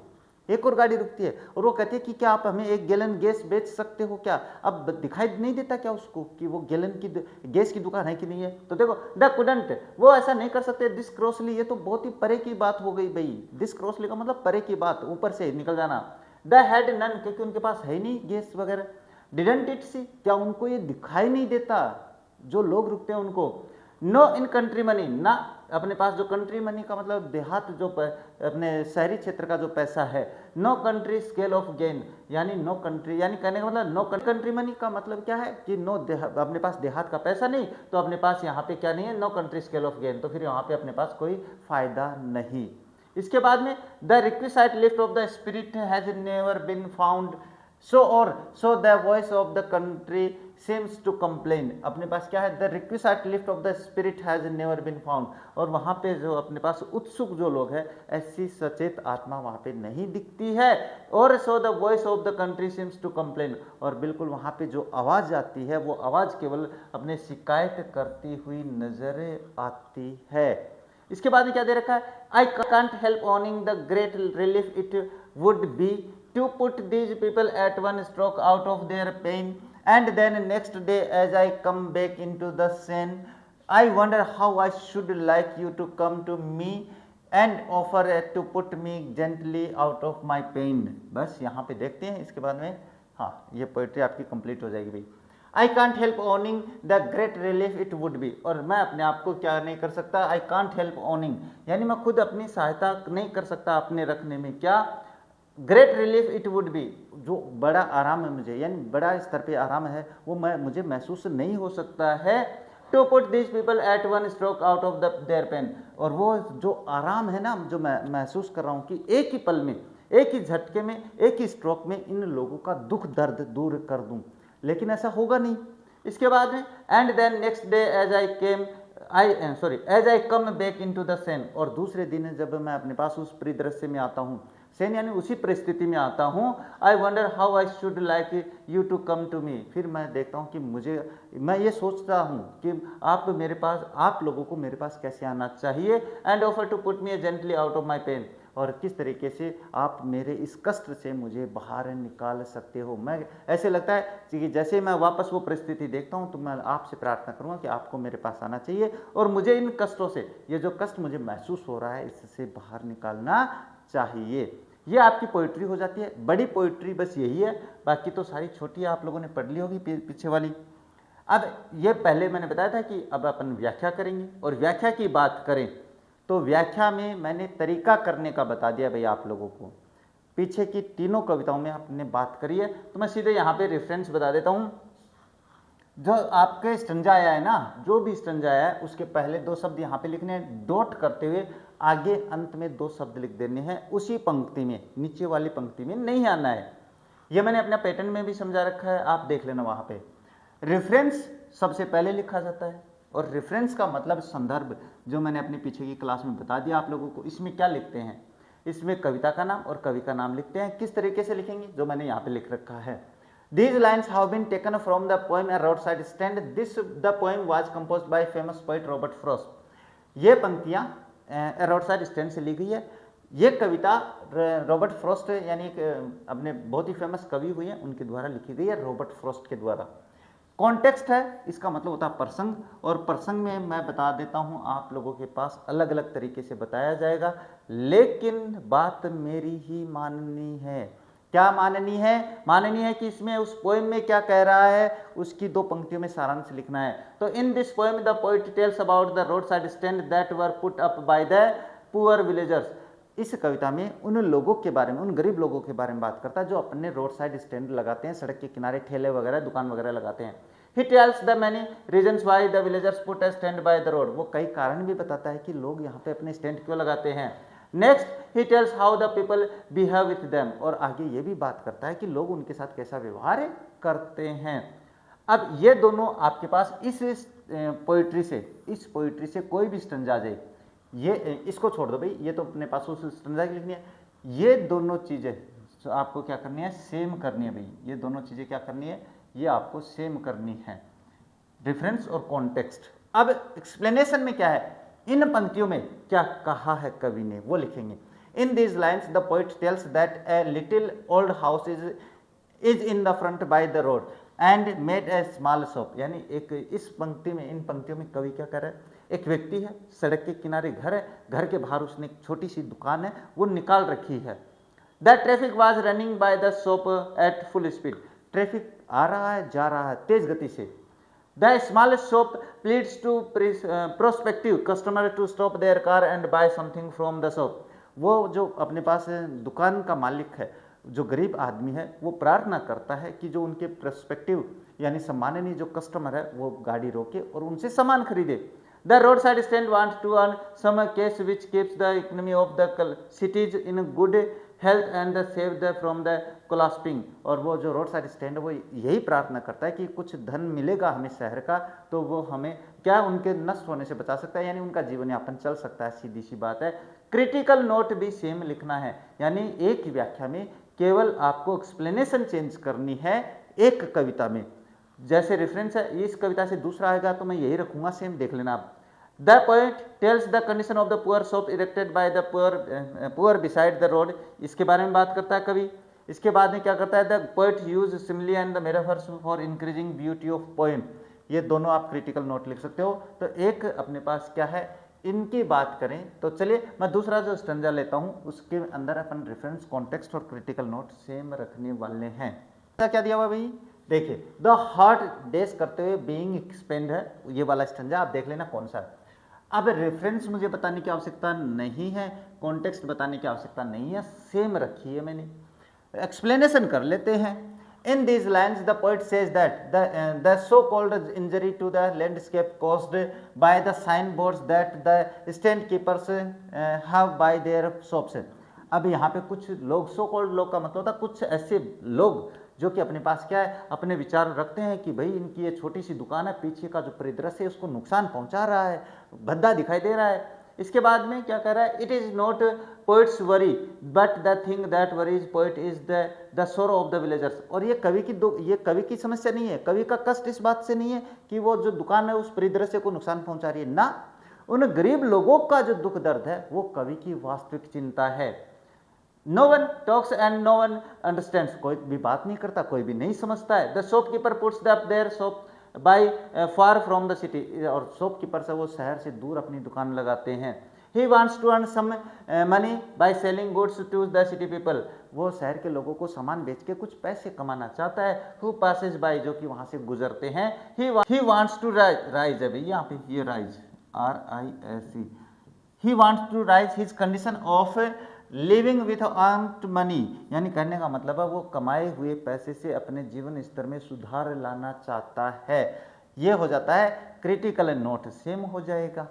[SPEAKER 1] एक और गाड़ी रुकती है और वो कहती है कि क्या आप हमें एक गैलन गैस बेच सकते हो क्या। अब दिखाई नहीं देता क्या उसको कि वो गैलन की गैस की दुकान है कि नहीं है। तो देखो द कुडंट, वो ऐसा नहीं कर सकते। दिस क्रॉसली, ये तो बहुत ही परे की बात हो गई भाई। दिस क्रॉसली का मतलब परे की बात, ऊपर से निकल जाना। द हैड नन, क्योंकि उनके पास है नहीं गैस वगैरह। डिडंट इट सी, क्या उनको ये दिखाई नहीं देता जो लोग रुकते हैं उनको। नो इन कंट्री मनी, ना अपने पास जो कंट्री मनी का मतलब देहात जो अपने शहरी क्षेत्र का जो पैसा है। No country scale of gain, यानी नो कंट्री, यानी कहने का मतलब नो कंट्री मनी का मतलब क्या है कि नो अपने पास देहात का पैसा नहीं तो अपने पास यहाँ पे क्या नहीं है, no country scale of gain, तो फिर यहाँ पे अपने पास कोई फायदा नहीं। इसके बाद में the requisite lift of the spirit has never been found, so the voice of the country seems to complain, अपने पास क्या है, the requisite lift of the spirit has never been found, और वहाँ पे जो अपने पास उत्सुक जो लोग हैं, ऐसी सचेत आत्मा वहाँ पे नहीं दिखती है। और so the voice of the country seems to complain, और बिल्कुल वहाँ पे जो आवाज़ आती है वो आवाज़ केवल अपने शिकायत करती हुई नजर आती है। इसके बाद क्या दे रखा है, I can't help ऑनिंग the great relief it would be to put these people at one stroke out of their pen, and then next day as I come back into the scene I wonder how I should like you to come to me and offer to put me gently out of my pain। बस यहाँ पे देखते हैं, इसके बाद में हाँ ये पोइट्री आपकी कंप्लीट हो जाएगी भाई। I can't help owning the great relief it would be, और मैं अपने आप को क्या नहीं कर सकता, I can't help owning, यानी मैं खुद अपनी सहायता नहीं कर सकता अपने रखने में क्या, great relief it would be, जो बड़ा आराम है मुझे, यानी बड़ा स्तर पे आराम है वो मुझे महसूस नहीं हो सकता है, to put this people at one stroke out of their pain, और वो जो आराम है ना जो मैं महसूस कर रहा हूँ कि एक ही पल में, एक ही झटके में, एक ही स्ट्रोक में इन लोगों का दुख दर्द दूर कर दूं, लेकिन ऐसा होगा नहीं। इसके बाद में and then next day as I come back into the sane, और दूसरे दिन जब मैं अपने पास उस परिदृश्य में आता हूँ, सेन यानी उसी परिस्थिति में आता हूँ, I wonder how I should like you to come to me, फिर मैं देखता हूँ कि मैं ये सोचता हूँ कि आप लोगों को मेरे पास कैसे आना चाहिए, and offer to put me gently out of my pain, और किस तरीके से आप मेरे इस कष्ट से मुझे बाहर निकाल सकते हो। मैं ऐसे लगता है कि जैसे मैं वापस वो परिस्थिति देखता हूँ तो मैं आपसे प्रार्थना करूँगा कि आपको मेरे पास आना चाहिए और मुझे इन कष्टों से, ये जो कष्ट मुझे महसूस हो रहा है, इससे बाहर निकालना चाहिए। ये आपकी पोइट्री हो जाती है। बड़ी पोइट्री बस यही है, बाकी तो सारी छोटी आप लोगों ने पढ़ ली होगी पीछे वाली। अब ये पहले मैंने बताया था कि अब अपन व्याख्या करेंगे, और व्याख्या की बात करें तो व्याख्या में मैंने तरीका करने का बता दिया भाई आप लोगों को। पीछे की तीनों कविताओं में आपने बात करी है, तो मैं सीधे यहाँ पे रेफरेंस बता देता हूँ। जो आपके स्टंजा आया है ना, जो भी स्टंजा आया है उसके पहले दो शब्द यहाँ पे लिखने हैं, डॉट करते हुए आगे अंत में दो शब्द लिख देने हैं उसी पंक्ति में, नीचे वाली पंक्ति में नहीं आना है। ये मैंने अपना पैटर्न में भी समझा रखा है, आप देख लेना वहाँ पे। रेफरेंस सबसे पहले लिखा जाता है, और रेफरेंस का मतलब संदर्भ, जो मैंने अपने पीछे की क्लास में बता दिया आप लोगों को। इसमें क्या लिखते हैं, इसमें कविता का नाम और कवि का नाम लिखते हैं। किस तरीके से लिखेंगे, जो मैंने यहाँ पे लिख रखा है। These lines have been taken from the poem A Roadside Stand. The poem was composed by famous poet Robert Frost. ये पंक्तियाँ रोडसाइड स्टैंड से ली गई है। ये कविता रॉबर्ट फ्रॉस्ट यानी अपने बहुत ही फेमस कवि हुए हैं, उनके द्वारा लिखी गई है, रॉबर्ट फ्रॉस्ट के द्वारा। कॉन्टेक्स्ट है, इसका मतलब होता है प्रसंग, और प्रसंग में मैं बता देता हूँ आप लोगों के पास अलग अलग तरीके से बताया जाएगा, लेकिन बात मेरी ही माननी है। क्या माननी है? माननी है कि इसमें उस पोएम में क्या कह रहा है, उसकी दो पंक्तियों में सारांश लिखना है। तो in this poem the poet tells about the road side stand that were put up by the poor villagers. इस कविता में उन लोगों के बारे में, उन गरीब लोगों के बारे में बात करता है जो अपने रोड साइड स्टैंड लगाते हैं, सड़क के किनारे ठेले वगैरह, दुकान वगैरह लगाते हैं। He tells the many reasons why the villagers put a stand by the road. वो कई कारण भी बताता है कि लोग यहाँ पे अपने स्टैंड क्यों लगाते हैं। Next he tells how the people behave with them, और आगे ये भी बात करता है कि लोग उनके साथ कैसा व्यवहार करते हैं। अब ये दोनों आपके पास इस पोइट्री से कोई भी स्टंजा आ जाए, ये इसको छोड़ दो भाई, ये तो अपने पास उस स्टंजा की लिखनी है। ये दोनों चीज़ें आपको क्या करनी है, सेम करनी है भाई। ये दोनों चीज़ें क्या करनी है, ये आपको सेम करनी है, रेफरेंस और कॉन्टेक्स्ट। अब एक्सप्लेनेशन में क्या है, इन पंक्तियों में क्या कहा है कवि ने वो लिखेंगे। In these lines the poet tells that a little old house is in the front by the road and made a small shop. यानी एक इस पंक्ति में, इन पंक्तियों में कवि क्या कर रहा है, एक व्यक्ति है, सड़क के किनारे घर है, घर के बाहर उसने एक छोटी सी दुकान है वो निकाल रखी है। The traffic was running by the shop at full speed. Traffic आ रहा है, जा रहा है तेज गति से। The smallest shop pleads to prospective customer to stop their car and buy something from the shop. वो जो अपने पास दुकान का मालिक है, जो गरीब आदमी है, वो प्रार्थना करता है कि जो उनके प्रोस्पेक्टिव यानी सम्माननीय जो कस्टमर है वो गाड़ी रोके और उनसे सामान खरीदे। The road side stand wants to earn some cash which keeps the economy of the cities in good health and save the from the collapsing. और वो जो रोड साइड स्टैंड है वो यही प्रार्थना करता है कि कुछ धन मिलेगा हमें शहर का, तो वो हमें क्या उनके नष्ट होने से बचा सकता है, यानी उनका जीवन यापन चल सकता है। सीधी सी बात है। क्रिटिकल नोट भी सेम लिखना है, यानी एक व्याख्या में केवल आपको एक्सप्लेनेशन चेंज करनी है एक कविता में। जैसे रेफरेंस है, इस कविता से दूसरा आएगा तो मैं यही रखूंगा सेम, देख लेना आप। The poet tells the condition of the poor shop erected by the poor beside the road. इसके बारे में बात करता है कवि। इसके बाद में क्या करता है, the poet use simile and the metaphors for increasing beauty of poem. ये दोनों आप क्रिटिकल नोट लिख सकते हो। तो एक अपने पास क्या है, इनकी बात करें तो चलिए मैं दूसरा जो स्टंजा लेता हूं उसके अंदर अपन रेफरेंस, कॉन्टेक्स्ट और क्रिटिकल नोट सेम रखने वाले हैं। क्या दिया हुआ भाई, देखिए द हार्ट डेस करते हुए बीइंग एक्सपेंड है, ये वाला स्टंजा आप देख लेना कौन सा है। अब रेफरेंस मुझे बताने की आवश्यकता नहीं है, कॉन्टेक्स्ट बताने की आवश्यकता नहीं है, सेम रखी है मैंने। एक्सप्लेनेशन कर लेते हैं। In these lines, the poet says that the so-called injury to the landscape caused by the signboards that the stand keepers have by their shops. अब यहाँ पे कुछ लोग, सो कॉल्ड लोग का मतलब होता है कुछ ऐसे लोग जो कि अपने पास क्या है, अपने विचार रखते हैं कि भाई इनकी ये छोटी सी दुकान है, पीछे का जो परिदृश्य है उसको नुकसान पहुंचा रहा है, भद्दा दिखाई दे रहा है। इसके बाद में क्या कह रहा है, it is not poets worry but the thing that worries poet is the सोरो ऑफ द विलेजर्स। और ये कवि की समस्या नहीं है, कवि का कष्ट इस बात से नहीं है कि वो जो दुकान है उस परिदृश्य को नुकसान पहुंचा रही है, ना, उन गरीब लोगों का जो दुख दर्द है वो कवि की वास्तविक चिंता है। No one talks and no one understands, कोई भी बात नहीं करता, कोई भी नहीं समझता है। The shopkeeper puts their shop by far from the city, और शॉपकीपर से वो शहर से दूर अपनी दुकान लगाते हैं। He wants to earn some money by selling goods to the city people, वो शहर के लोगों को सामान बेच के कुछ पैसे कमाना चाहता है। हु पासेज बाय, जो कि वहां से गुजरते हैं। ही वांट्स टू राइज, अभी यहाँ पे ये rise RISE, he wants to rise his condition of living with earned money, यानी कहने का मतलब है वो कमाए हुए पैसे से अपने जीवन स्तर में सुधार लाना चाहता है। ये हो जाता है क्रिटिकल नोट, सेम हो जाएगा।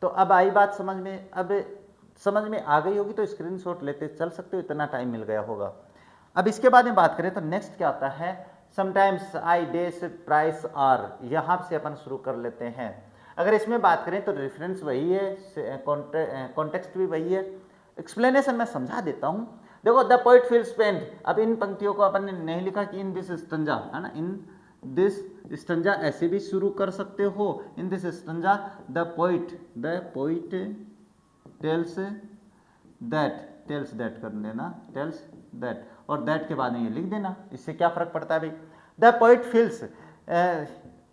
[SPEAKER 1] तो अब आई बात समझ में, अब समझ में आ गई होगी तो स्क्रीनशॉट लेते चल सकते हो, इतना टाइम मिल गया होगा। अब इसके बाद में बात करें तो नेक्स्ट क्या आता है, sometimes I despise are, यहाँ से अपन शुरू कर लेते हैं। अगर इसमें बात करें तो रेफरेंस वही है, कॉन्टेक्स्ट भी वही है, एक्सप्लेनेशन मैं समझा देता हूं। देखो, द पोइट फील्स पेन, अब इन पंक्तियों को अपन ने नहीं लिखा कि इन दिस स्टंजा, है ना, इन दिस स्टंजा ऐसे भी शुरू कर सकते हो। In this stanza the poet tells that कर देना, टेल्स दैट, और दैट के बाद में ये लिख देना। इससे क्या फर्क पड़ता है भाई। The poet feels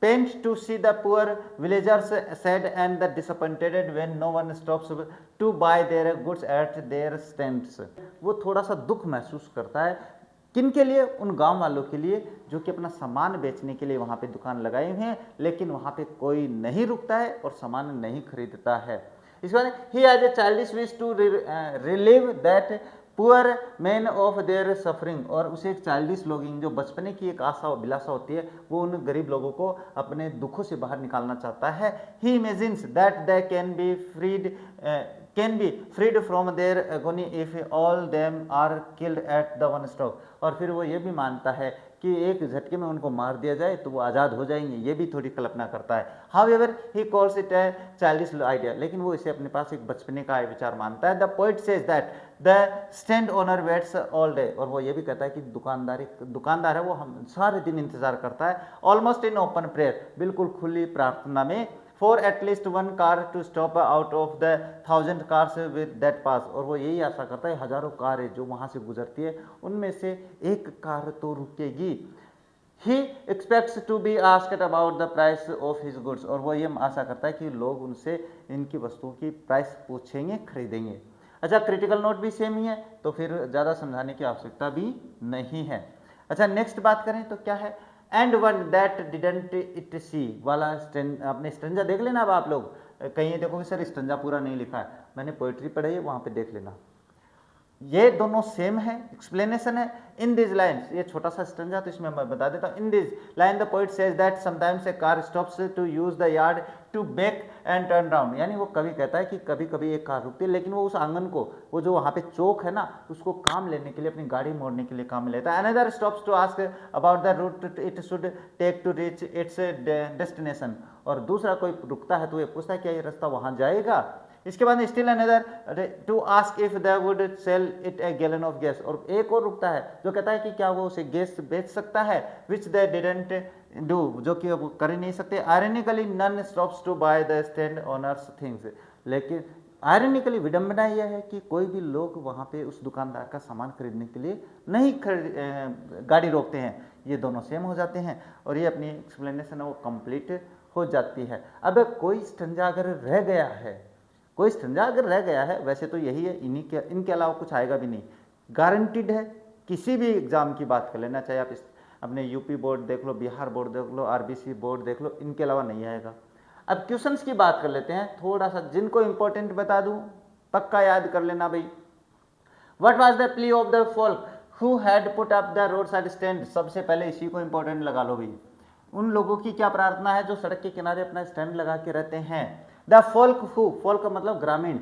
[SPEAKER 1] pained to see the poor villagers sad and the disappointed when no one stops to buy their goods at their stands, वो थोड़ा सा दुख महसूस करता है। किन के लिए? उन गांव वालों के लिए जो कि अपना सामान बेचने के लिए वहां पे दुकान लगाए हुए हैं, लेकिन वहां पे कोई नहीं रुकता है और सामान नहीं खरीदता है। इस बार he has a childish wish to relieve that poor man of their suffering, और उसे एक चाइल्डिश लॉन्गिंग, जो बचपने की एक आशा अभिलाषा होती है, वो उन गरीब लोगों को अपने दुखों से बाहर निकालना चाहता है। He imagines that they can be freed from their agony if all them are killed at the one stroke, और फिर वो ये भी मानता है कि एक झटके में उनको मार दिया जाए तो वो आज़ाद हो जाएंगे, ये भी थोड़ी कल्पना करता है। However he calls it A childish idea, लेकिन वो इसे अपने पास एक बचपने का विचार मानता है। The poet says that the stand owner waits all day, और वो ये भी कहता है कि दुकानदार है वो हम सारे दिन इंतजार करता है। ऑलमोस्ट इन ओपन प्रेयर, बिल्कुल खुली प्रार्थना में। For at least one car to stop out of the 1000 cars with that pass, और वो यही आशा करता है हजारों कारें जो वहां से गुजरती है उनमें से एक कार तो रुकेगी। He expects to be asked about the price of his goods, और वो ये आशा करता है कि लोग उनसे इनकी वस्तुओं की प्राइस पूछेंगे, खरीदेंगे। अच्छा, क्रिटिकल नोट भी सेम ही है, तो फिर ज़्यादा समझाने की आवश्यकता भी नहीं है। अच्छा, नेक्स्ट बात करें तो क्या है, and one that didn't it see वाला अपने स्टंजा देख लेना। अब आप लोग कहीं देखोगे सर स्टंजा पूरा नहीं लिखा है, मैंने पोइट्री पढ़ी है, वहाँ पे देख लेना, ये दोनों सेम है, एक्सप्लेनेशन है। इन दिस लाइन्स, ये छोटा सा स्टंजा तो इसमें मैं बता देता हूँ। In this line the poet says that sometimes a car stops to use the yard to back and turn round, यानी वो कवि कहता है कि कभी कभी एक कार रुकती है, लेकिन वो उस आंगन को, वो जो वहाँ पे चौक है ना, उसको काम लेने के लिए, अपनी गाड़ी मोड़ने के लिए काम में लेता है। Another stops to ask about the route it should take to reach its destination, और दूसरा कोई रुकता है तो ये पूछता है क्या ये रास्ता वहाँ जाएगा। इसके बाद still another to ask if they would sell it a gallon of gas, और एक और रुकता है जो कहता है कि क्या वो उसे गैस बेच सकता है, विच दे डिडंट डू, जो कि वो कर ही नहीं सकते। Ironically none stops to buy the stand owner's things, लेकिन आयरनिकली विडंबना यह है कि कोई भी लोग वहाँ पे उस दुकानदार का सामान खरीदने के लिए नहीं गाड़ी रोकते हैं। ये दोनों सेम हो जाते हैं और ये अपनी एक्सप्लेनेशन है वो कंप्लीट हो जाती है। अब कोई स्टंजा अगर रह गया है, कोई स्टंजा अगर रह गया है, वैसे तो यही है, इनके अलावा कुछ आएगा भी नहीं, गारंटीड है। किसी भी एग्जाम की बात कर लेना, चाहे आप अपने यूपी बोर्ड देख लो, बिहार बोर्ड देख लो, आरबीसी बोर्ड देख लो, इनके अलावा नहीं आएगा। अब क्वेश्चंस की बात कर लेते हैं, थोड़ा सा जिनको इंपॉर्टेंट बता दूं, पक्का याद कर लेना भाई। What was the plea of the folk who had put up the road side stand, सबसे पहले इसी को इंपॉर्टेंट लगा लो भाई। उन लोगों की क्या प्रार्थना है जो सड़क के किनारे अपना स्टैंड लगा के रहते हैं। द फोल्क हु, फोल्क मतलब ग्रामीण,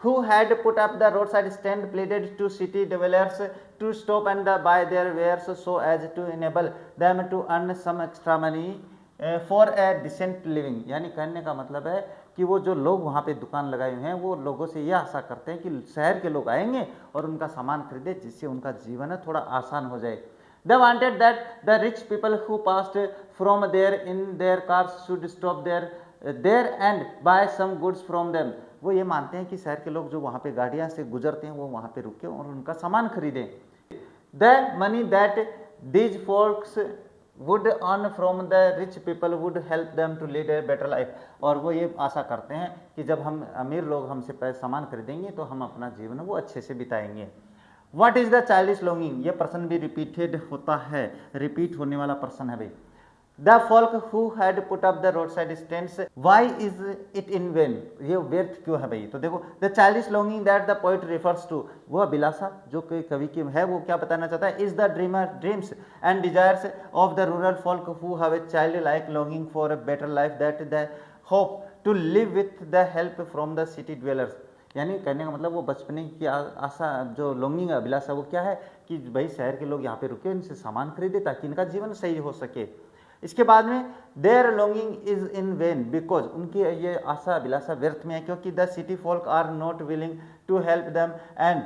[SPEAKER 1] who had put up the roadside stand pleaded to city dwellers to stop and buy their wares so as to enable them to earn some extra money for a decent living। यानी कहने का मतलब है कि वो जो लोग वहाँ पे दुकान लगाए हुए हैं वो लोगों से ये आशा करते हैं कि शहर के लोग आएंगे और उनका सामान खरीदे जिससे उनका जीवन थोड़ा आसान हो जाए। They wanted that the rich people who passed from there in their cars should stop there and buy some goods from them। वो ये मानते हैं कि शहर के लोग जो वहाँ पे गाड़ियाँ से गुजरते हैं वो वहाँ पे रुके और उनका सामान खरीदें। The money that these folks would earn from the rich people would help them to lead a better life। और वो ये आशा करते हैं कि जब हम अमीर लोग हमसे सामान खरीदेंगे तो हम अपना जीवन वो अच्छे से बिताएंगे। What is the childish longing, ये प्रश्न भी रिपीटेड होता है, रिपीट होने वाला प्रश्न है भाई। The folk who had put up the roadside stands, why is it in vain, ये व्यर्थ क्यों है भाई। तो देखो the childish longing that the poet refers to, वो अभिलाषा जो कि कवि की है वो क्या बताना चाहता है, is the dreams and desires of the rural folk who have a childlike longing for a better life that they hope to live with the help from the city dwellers। यानी कहने का मतलब वो बचपने की आशा जो लॉन्गिंग अभिलाषा वो क्या है कि भाई शहर के लोग यहाँ पे रुके इनसे सामान खरीदे ताकि इनका जीवन सही हो सके। इसके बाद में their longing is in vain because, उनकी ये आशा अभिलाषा व्यर्थ में है क्योंकि the city folk are not willing to help them and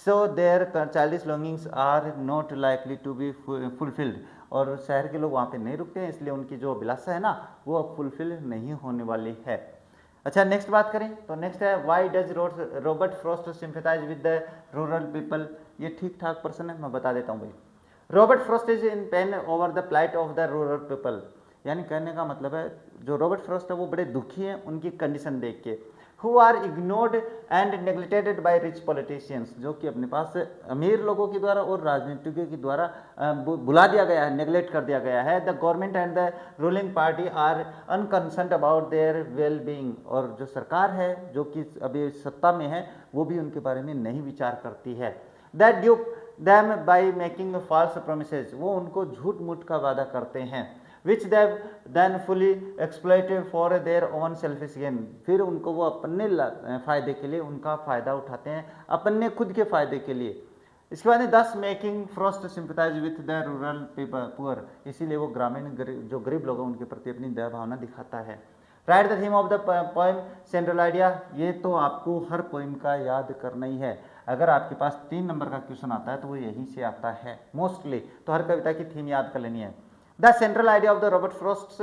[SPEAKER 1] so their childish longings are not likely to be fulfilled. और शहर के लोग वहाँ पे नहीं रुकते हैं इसलिए उनकी जो अभिलाषा है ना वो फुलफिल नहीं होने वाली है। अच्छा नेक्स्ट बात करें तो नेक्स्ट है why does Robert Frost sympathise with the rural people. ये ठीक ठाक प्रश्न है, मैं बता देता हूँ भाई। Robert Frost is in pain over the plight of the rural people, यानी कहने का मतलब है जो रॉबर्ट फ्रॉस्ट है वो बड़े दुखी हैं उनकी कंडीशन देख के। Who are ignored and neglected by rich politicians, जो कि अपने पास अमीर लोगों के द्वारा और राजनीतिज्ञों के द्वारा बुला दिया गया है, नेग्लेक्ट कर दिया गया है। The government and the ruling party are unconcerned about their well being, और जो सरकार है जो कि अभी सत्ता में है वो भी उनके बारे में नहीं विचार करती है। That dupe them by making false promises, वो उनको झूठ मूठ का वादा करते हैं। Which they then fully exploit for their own selfish gain, फिर उनको वो अपने फायदे के लिए उनका फ़ायदा उठाते हैं अपने खुद के फ़ायदे के लिए। इसके बाद दस making Frost sympathise with the rural people poor, इसीलिए वो ग्रामीण जो गरीब लोग हैं उनके प्रति अपनी दया भावना दिखाता है। Right the theme of the poem central idea, ये तो आपको हर पोएम का याद करना ही है। अगर आपके पास 3 नंबर का क्वेश्चन आता है तो वो यहीं से आता है मोस्टली, तो हर कविता की थीम याद कर लेनी है। The central idea of the Robert Frost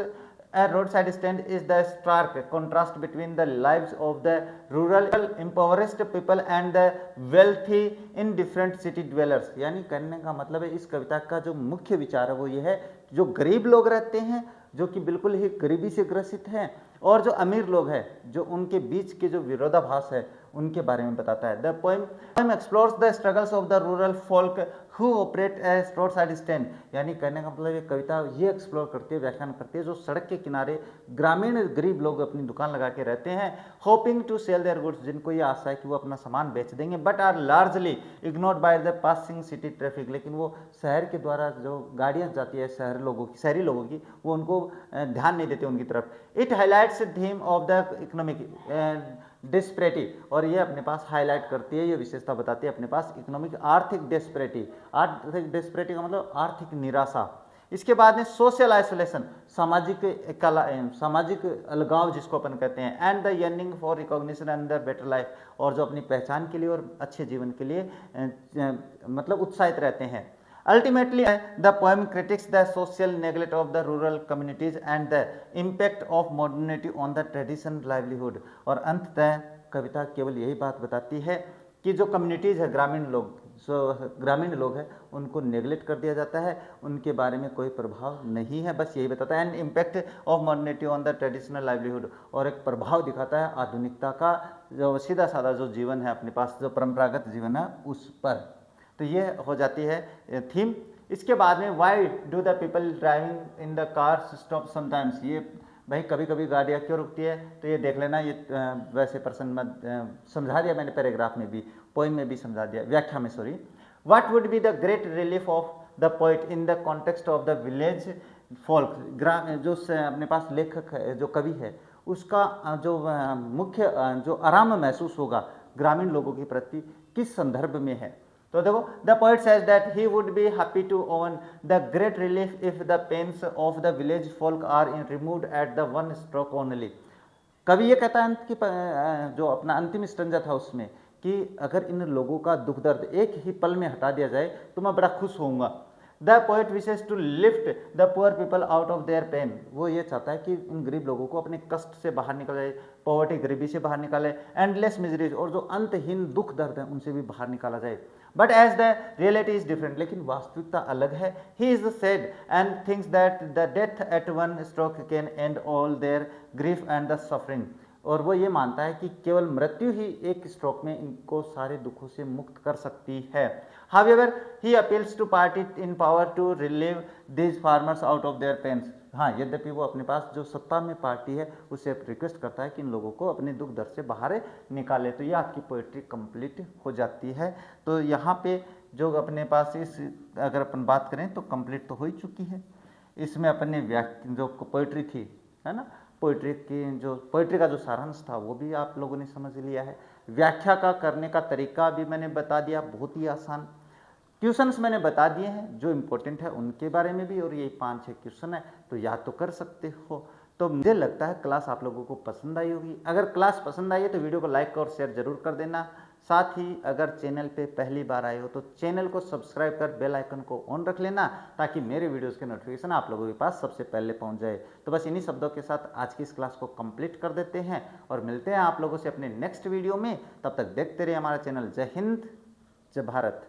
[SPEAKER 1] road side stand is the stark contrast between the lives of the rural impoverished people and the wealthy in different city dwellers. यानी कहने का मतलब है इस कविता का जो मुख्य विचार है वो ये है जो गरीब लोग रहते हैं जो कि बिल्कुल ही गरीबी से ग्रसित हैं और जो अमीर लोग हैं जो उनके बीच के जो विरोधाभास है उनके बारे में बताता है। The poem explores the struggles of the rural folk who operate as road side stand, यानी कहने का मतलब ये कविता ये एक्सप्लोर करती है, व्याख्यान करती है जो सड़क के किनारे ग्रामीण गरीब लोग अपनी दुकान लगा के रहते हैं, hoping to sell their goods, जिनको ये आशा है कि वो अपना सामान बेच देंगे, but are largely ignored by the passing city traffic, लेकिन वो शहर के द्वारा जो गाड़ियाँ जाती है शहरी लोगों की वो उनको ध्यान नहीं देते उनकी तरफ। It highlights theme of the economic disparity, और ये अपने पास हाईलाइट करती है, ये विशेषता बताती है अपने पास इकोनॉमिक आर्थिक डिस्पैरिटी का मतलब आर्थिक निराशा। इसके बाद में सोशल आइसोलेशन, सामाजिक अलगाव जिसको अपन कहते हैं, and the yearning for recognition and the better life, और जो अपनी पहचान के लिए और अच्छे जीवन के लिए मतलब उत्साहित रहते हैं। Ultimately, the poem critiques the social neglect of the rural communities and the impact of modernity on the traditional livelihood। और अंततः कविता केवल यही बात बताती है कि जो कम्युनिटीज़ है ग्रामीण लोग हैं उनको नेग्लेक्ट कर दिया जाता है, उनके बारे में कोई प्रभाव नहीं है, बस यही बताता है। And impact of modernity on the traditional livelihood, और एक प्रभाव दिखाता है आधुनिकता का जो सीधा साधा जो जीवन है अपने पास जो परंपरागत जीवन है उस पर। तो ये हो जाती है थीम। इसके बाद में why do the people driving in the cars stop sometimes, ये भाई कभी कभी गाड़ियाँ क्यों रुकती है, तो ये देख लेना। ये वैसे प्रश्न में समझा दिया मैंने पैराग्राफ में भी, पोइम में भी समझा दिया, व्याख्या में sorry. What would be the great relief of the poet in the context of the village folk. जो अपने पास लेखक है, जो कवि है, उसका जो मुख्य जो आराम महसूस होगा ग्रामीण लोगों के प्रति किस संदर्भ में है। तो देखो, the poet says that he would be happy to own the great relief if the pains of the village folk are in removed at the one stroke only. कवि ये कहता है कि जो अपना अंतिम स्टंजा था उसमें, कि अगर इन लोगों का दुख दर्द एक ही पल में हटा दिया जाए तो मैं बड़ा खुश होऊंगा। The poet wishes to lift the poor people out of their pain. वो ये चाहता है कि इन गरीब लोगों को अपने कष्ट से बाहर निकाले, पॉवर्टी गरीबी से बाहर निकाले, एंडलेस मिजरीज और जो अंतहीन दुख दर्द है उनसे भी बाहर निकाला जाए। But as the reality is different, लेकिन वास्तविकता अलग है। He is sad and thinks that the death at one stroke can end all their grief and the suffering. और वो ये मानता है कि केवल मृत्यु ही एक स्ट्रोक में इनको सारे दुखों से मुक्त कर सकती है। However he appeals to party in power to relieve these farmers out of their pains. हाँ, यद्यपि वो अपने पास जो सत्ता में पार्टी है उससे रिक्वेस्ट करता है कि इन लोगों को अपने दुख दर्द से बाहर निकाले। तो ये आपकी पोइट्री कंप्लीट हो जाती है। तो यहाँ पे जो अपने पास इस अगर अपन बात करें तो कंप्लीट तो हो ही चुकी है। इसमें अपने जो पोइट्री थी, है ना, पोइट्री का जो सारांश था वो भी आप लोगों ने समझ लिया है। व्याख्या का करने का तरीका भी मैंने बता दिया, बहुत ही आसान। क्वेश्चंस मैंने बता दिए हैं जो इम्पोर्टेंट है उनके बारे में भी, और ये 5-6 क्वेश्चन है तो याद तो कर सकते हो। तो मुझे लगता है क्लास आप लोगों को पसंद आई होगी। अगर क्लास पसंद आई है तो वीडियो को लाइक और शेयर जरूर कर देना। साथ ही अगर चैनल पे पहली बार आए हो तो चैनल को सब्सक्राइब कर बेल आइकन को ऑन रख लेना, ताकि मेरे वीडियोस के नोटिफिकेशन आप लोगों के पास सबसे पहले पहुंच जाए। तो बस इन्हीं शब्दों के साथ आज की इस क्लास को कंप्लीट कर देते हैं और मिलते हैं आप लोगों से अपने नेक्स्ट वीडियो में। तब तक देखते रहिए हमारा चैनल। जय हिंद, जय भारत।